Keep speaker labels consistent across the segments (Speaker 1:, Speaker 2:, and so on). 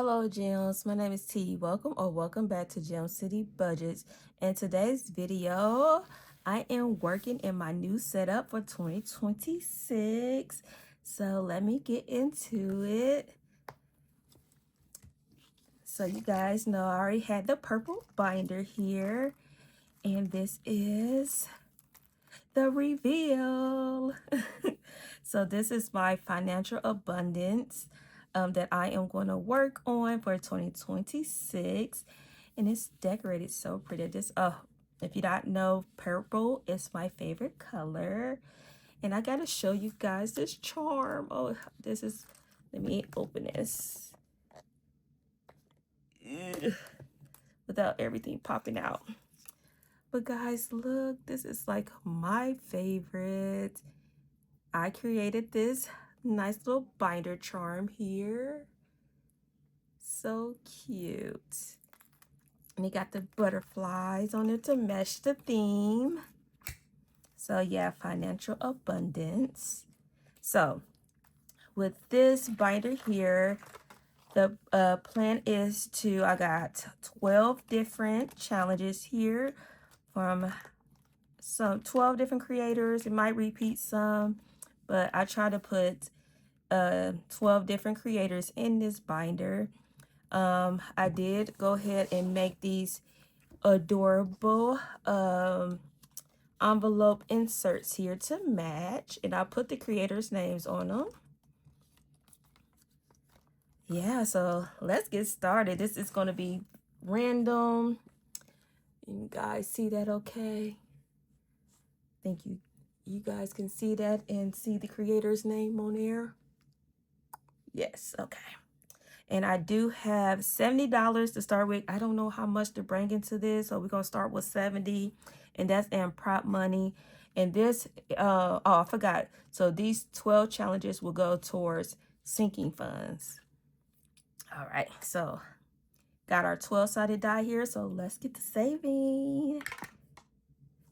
Speaker 1: Hello gems, my name is T. Welcome back to Gem City Budgets. In today's video, I am working in my new setup for 2026. So let me get into it. So you guys know I already had the purple binder here, and this is the reveal. So this is my financial abundance that I am going to work on for 2026, and it's decorated so pretty. If you don't know, purple is my favorite color, and I gotta show you guys this charm. Let me open this. Ugh, without everything popping out. But guys, look, this is like my favorite. I created this nice little binder charm here. So cute. And you got the butterflies on it to match the theme. So yeah, financial abundance. So with this binder here, the plan is I got 12 different challenges here from 12 different creators. It might repeat some, but I try to put 12 different creators in this binder. I did go ahead and make these adorable envelope inserts here to match, and I put the creators' names on them. Yeah, so let's get started. This is going to be random. You guys see that okay? Think you guys can see that and see the creator's name on there? Yes, okay. And I do have $70 to start with. I don't know how much to bring into this, so we're going to start with 70, and that's in prop money. And this, I forgot. So these 12 challenges will go towards sinking funds. All right, so got our 12-sided die here, so let's get to saving.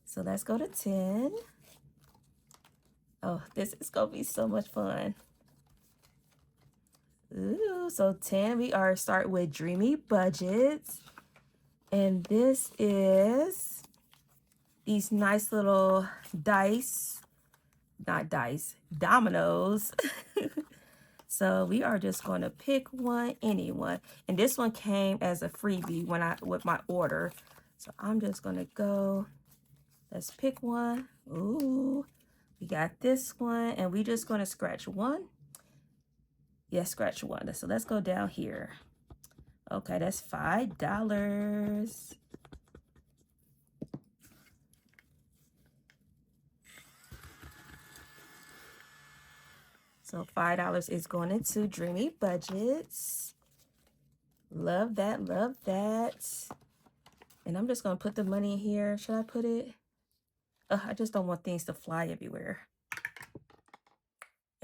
Speaker 1: So let's go to 10. Oh, this is going to be so much fun. Ooh, so 10, we are start with Dreamy Budgets. And this is these nice little dominoes. So we are just going to pick one, anyone. And this one came as a freebie with my order. So I'm just going to go, let's pick one. Ooh, we got this one, and we just going to scratch one. Yes, scratch one. So let's go down here. Okay, that's $5. So $5 is going into Dreamy Budgets. Love that, love that. And I'm just going to put the money in here. Should I put it? I just don't want things to fly everywhere.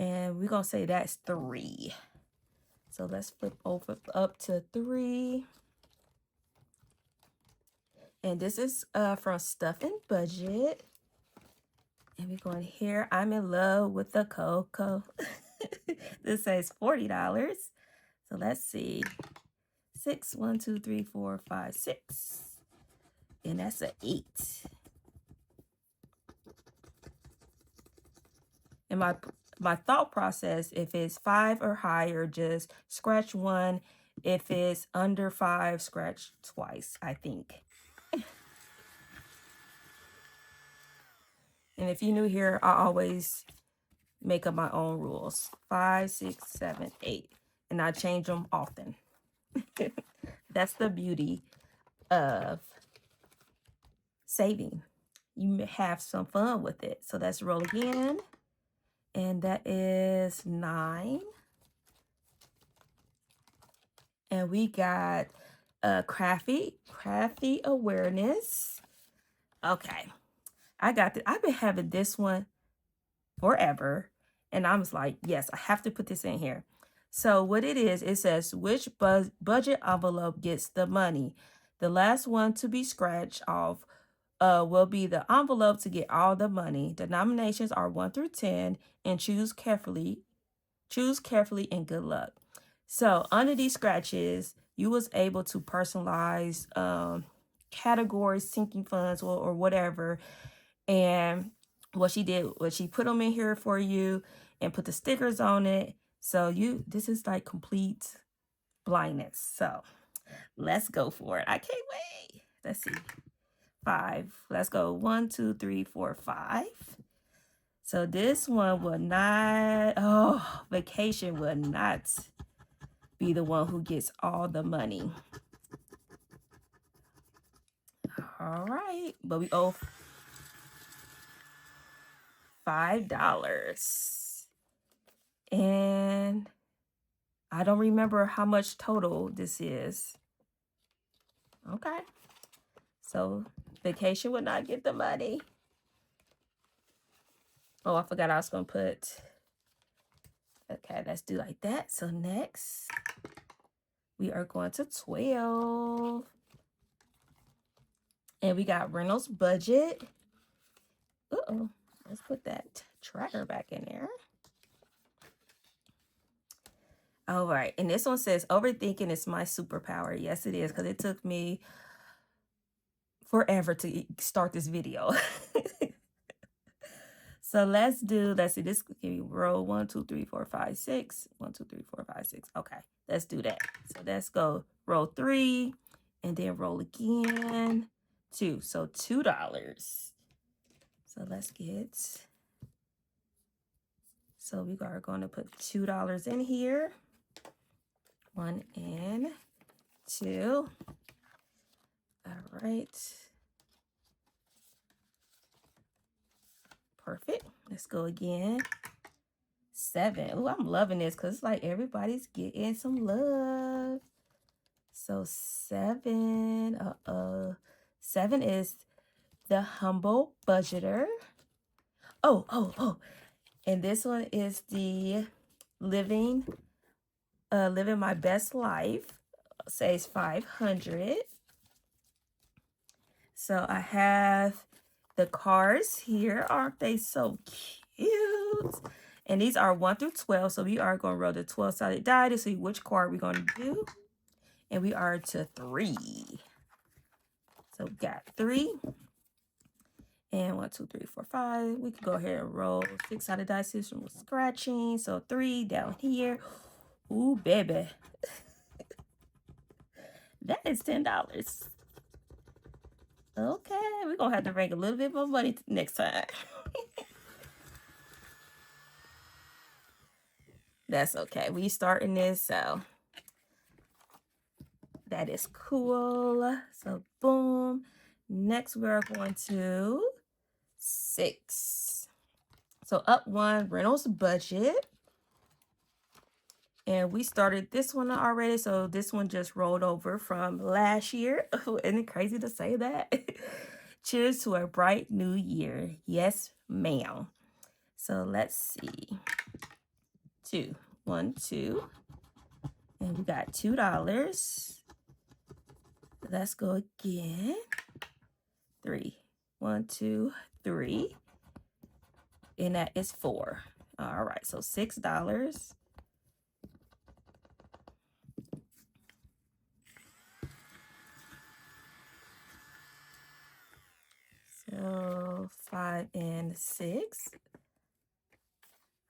Speaker 1: And we're going to say that's 3. So let's flip over up to 3. And this is from Stuffing Budget. And we're going here. I'm in love with the cocoa. This says $40. So let's see. 6, 1, 2, 3, 4, 5, 6. And that's an 8. And my thought process, if it's 5 or higher, just scratch 1. If it's under 5, scratch twice, I think. And if you're new here, I always make up my own rules. 5, 6, 7, 8. And I change them often. That's the beauty of saving. You have some fun with it. So let's roll again. And that is 9. And we got crafty awareness. Okay. I got this. I've been having this one forever. And I was like, yes, I have to put this in here. So what it is, it says, which budget envelope gets the money? The last one to be scratched off will be the envelope to get all the money. The nominations are 1 through 10, and choose carefully and good luck. So under these scratches, you was able to personalize categories, sinking funds, or whatever. And what she did was she put them in here for you and put the stickers on it. So this is like complete blindness. So let's go for it. I can't wait. Let's see. 5. Let's go. 1, 2, 3, 4, 5. So this one will not, vacation will not be the one who gets all the money. All right. But we owe $5. And I don't remember how much total this is. Okay. So vacation would not get the money. Oh, I forgot I was going to put. Okay, let's do like that. So next, we are going to 12. And we got Reynolds budget. Uh-oh. Let's put that tracker back in there. All right. And this one says, overthinking is my superpower. Yes, it is, because it took me forever to start this video. So let's see, this give you row 1, 2, 3, 4, 5, 6. 1, 2, 3, 4, 5, 6. Okay, let's do that. So let's go row 3 and then roll again. 2. So $2. So let's get, so we are going to put $2 in here. 1 and 2. All right. Perfect. Let's go again. 7. Oh, I'm loving this because it's like everybody's getting some love. So 7. 7 is the humble budgeter. Oh. And this one is the living my best life. Says 500. So I have the cards here. Aren't they so cute? And these are 1 through 12. So we are going to roll the 12-sided die to see which card we're going to do. And we are to 3. So we got 3. And 1, 2, 3, 4, 5. We can go ahead and roll 6-sided die system with scratching. So 3 down here. Ooh, baby. That is $10. Okay, we're going to have to bring a little bit more money next time. That's okay. We starting this, so that is cool. So boom. Next, we're going to 6. So up 1, Reynolds budget. And we started this one already. So this one just rolled over from last year. Isn't it crazy to say that? Cheers to a bright new year. Yes, ma'am. So let's see. 2. 1, 2. And we got $2. Let's go again. 3. 1, 2, 3. And that is 4. All right, so $6. So 5 and 6.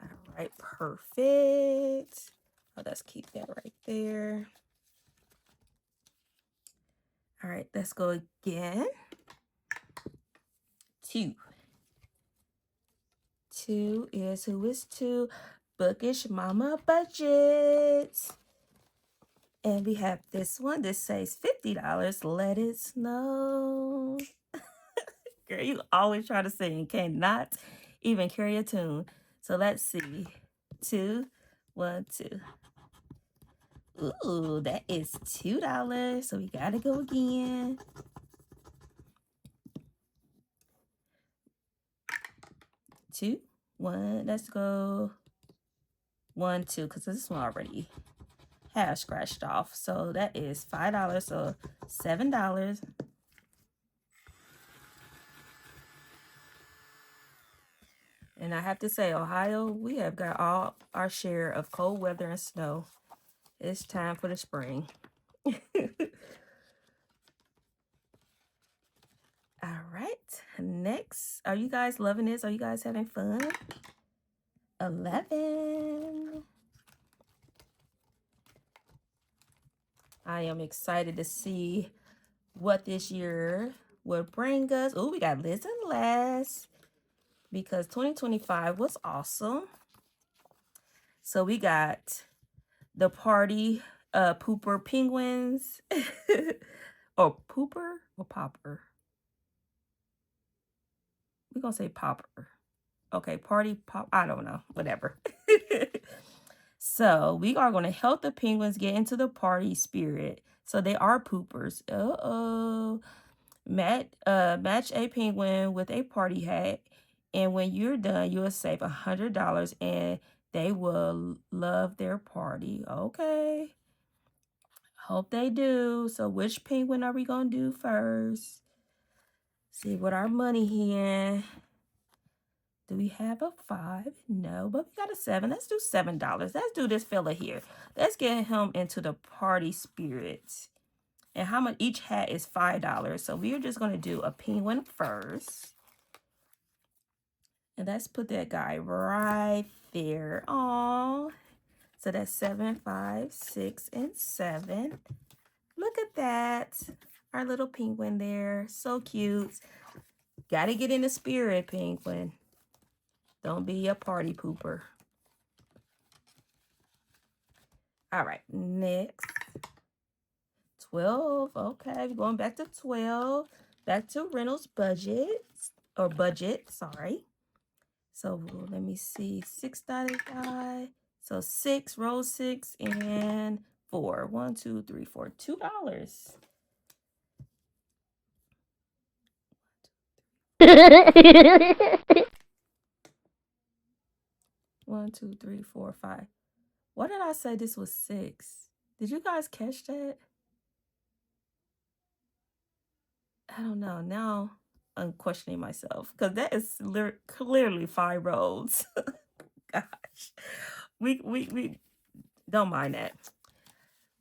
Speaker 1: All right, perfect. Oh, let's keep that right there. All right, let's go again. 2. 2 is, who is 2? Bookish Mama Budget. And we have this one. This says $50. Let it snow. Girl, you always try to sing. Cannot even carry a tune. So let's see. 2, 1, 2. Ooh, that is $2. So we gotta go again. 2, 1. Let's go. 1, 2, because this one already has scratched off. So that is $5. So $7. And I have to say, Ohio, we have got all our share of cold weather and snow. It's time for the spring. All right, next. Are you guys loving this? Are you guys having fun? 11. I am excited to see what this year will bring us. Oh, we got Liz and Les because 2025 was awesome. So we got the party pooper penguins. Or pooper or popper? We're going to say popper. Okay, party pop. I don't know. Whatever. So we are going to help the penguins get into the party spirit. So they are poopers. Uh-oh. Match a penguin with a party hat. And when you're done, you'll save $100 and they will love their party. Okay. Hope they do. So which penguin are we going to do first? See what our money here. Do we have a 5? No, but we got a 7. Let's do $7. Let's do this fella here. Let's get him into the party spirit. And how much? Each hat is $5. So we're just going to do a penguin first. And let's put that guy right there. Aww. So that's 7, 5, 6, and 7. Look at that. Our little penguin there. So cute. Gotta get in the spirit, penguin. Don't be a party pooper. All right, next. 12. Okay, we're going back to 12. Back to Reynolds budget. Or budget, sorry. So let me see. 6 dotted die. So 6, row 6, and 4. 1, 2, 3, 4. $2. 1, 2, 3, 4, 5. What did I say this was 6? Did you guys catch that? I don't know. Now I'm questioning myself because that is clearly 5 rows. Gosh, we don't mind that.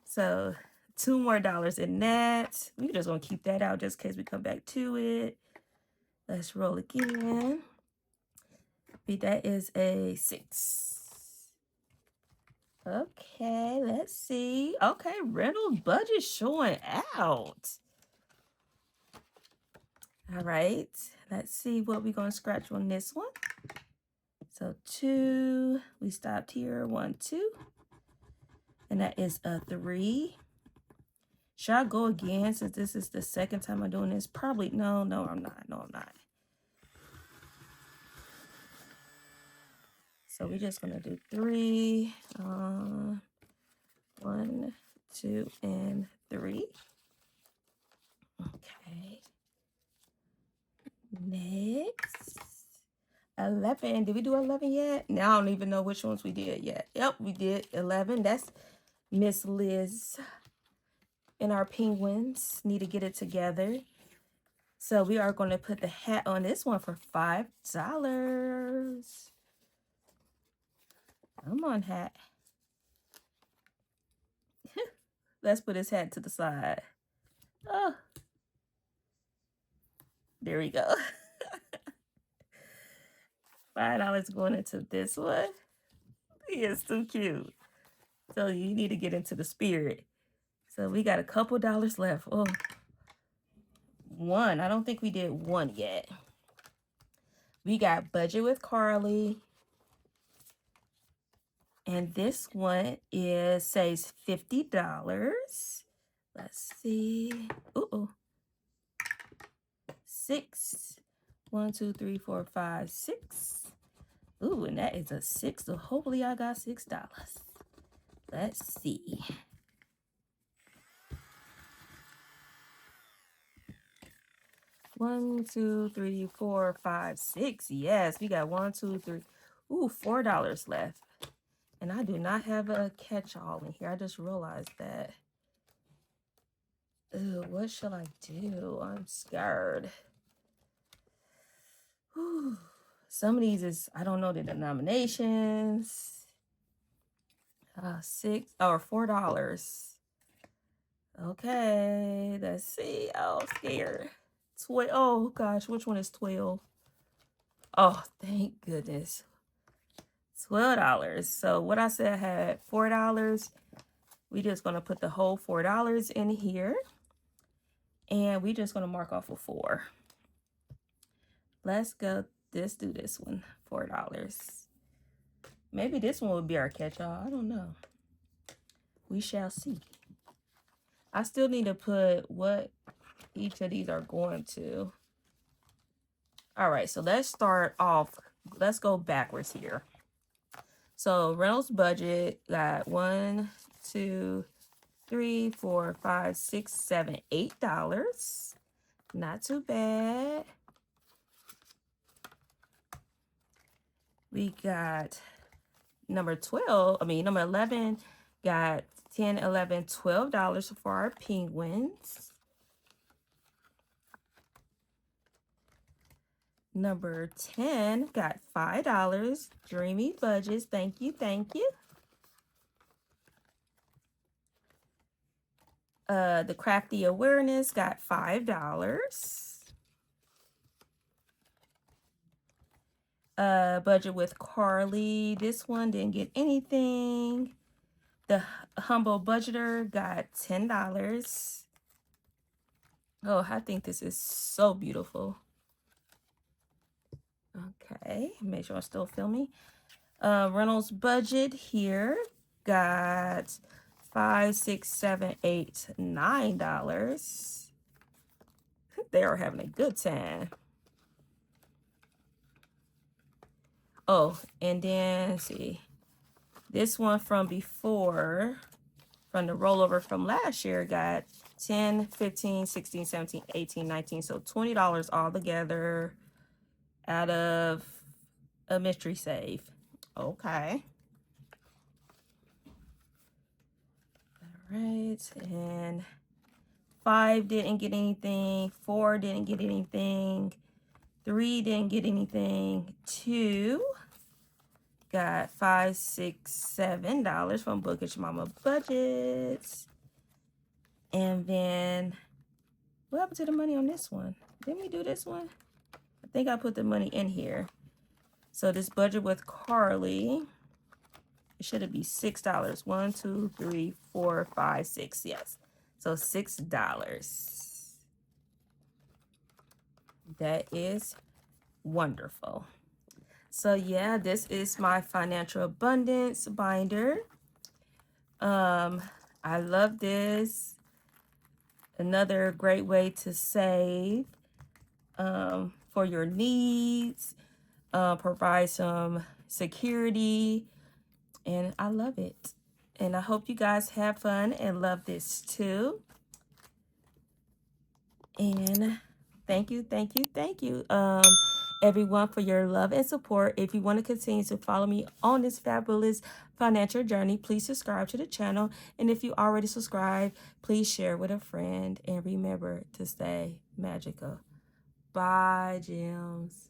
Speaker 1: So $2 more in that. We just gonna keep that out just in case we come back to it. Let's roll again. That is a 6. Okay, let's see. Okay, Reynolds budget showing out. All right, let's see what we're going to scratch on this one. So 2, we stopped here, 1, 2. And that is a 3. Should I go again since this is the second time I'm doing this? Probably, no, I'm not. No, I'm not. So we're just going to do 3. 1, 2, and 3. Okay. Next. 11. Did we do 11 yet? Now I don't even know which ones we did yet. Yep, we did 11. That's Miss Liz. And our penguins need to get it together. So we are going to put the hat on this one for $5. Come on, hat. Let's put his hat to the side. Oh. There we go. $5 going into this one. He is too cute. So you need to get into the spirit. So we got a couple dollars left. Oh, 1. I don't think we did 1 yet. We got budget with Carly. And this one says $50. Let's see. Ooh. 6. 1, 2, 3, 4, 5, 6. Ooh, and that is a 6. So hopefully I got $6. Let's see. One, 2, 3, 4, 5, 6. Yes, we got 1, 2, 3. Ooh, $4 left. And I do not have a catch-all in here. I just realized that. Ooh, what shall I do? I'm scared. Whew. Some of these I don't know the denominations. $4. Okay, let's see. Oh, I'm scared. 12. Oh gosh, which one is 12? Oh, thank goodness. $12. So what I said I had $4. We just gonna put the whole $4 in here, and we just gonna mark off a 4. Let's go. Let's do this one. $4. Maybe this one would be our catch-all. I don't know. We shall see. I still need to put what each of these are going to. All right, so let's start off. Let's go backwards here. So Reynolds budget got $1, 2, 3, 4, 5, 6, 7, $8. Not too bad. We got number 11 got $10, $11, $12 for our penguins. Number 10 got $5. Dreamy budgets. Thank you, thank you. The Crafty Awareness got $5. Budget with Carly. This one didn't get anything. The Humble Budgeter got $10. Oh, I think this is so beautiful. Okay, make sure I'm still filming. Reynolds Budget here got $5, $6, $7, $8, $9. They are having a good time. Oh, and then let's see. This one from before, from the rollover from last year, got 10, 15, 16, 17, 18, 19. So $20 all together out of a mystery save. Okay. All right. And 5 didn't get anything. 4 didn't get anything. 3 didn't get anything. 2 got $5, $6, $7 from Bookish Mama Budgets. And then what happened to the money on this one? Didn't we do this one? I think I put the money in here. So this budget with Carly, it should be $6. 1, 2, 3, 4, 5, 6. Yes. So $6. That is wonderful. So yeah, this is my financial abundance binder. I love this. Another great way to save for your needs, provide some security, and I love it. And I hope you guys have fun and love this too. And thank you, everyone, for your love and support. If you want to continue to follow me on this fabulous financial journey, please subscribe to the channel. And if you already subscribed, please share with a friend. And remember to stay magical. Bye, gems.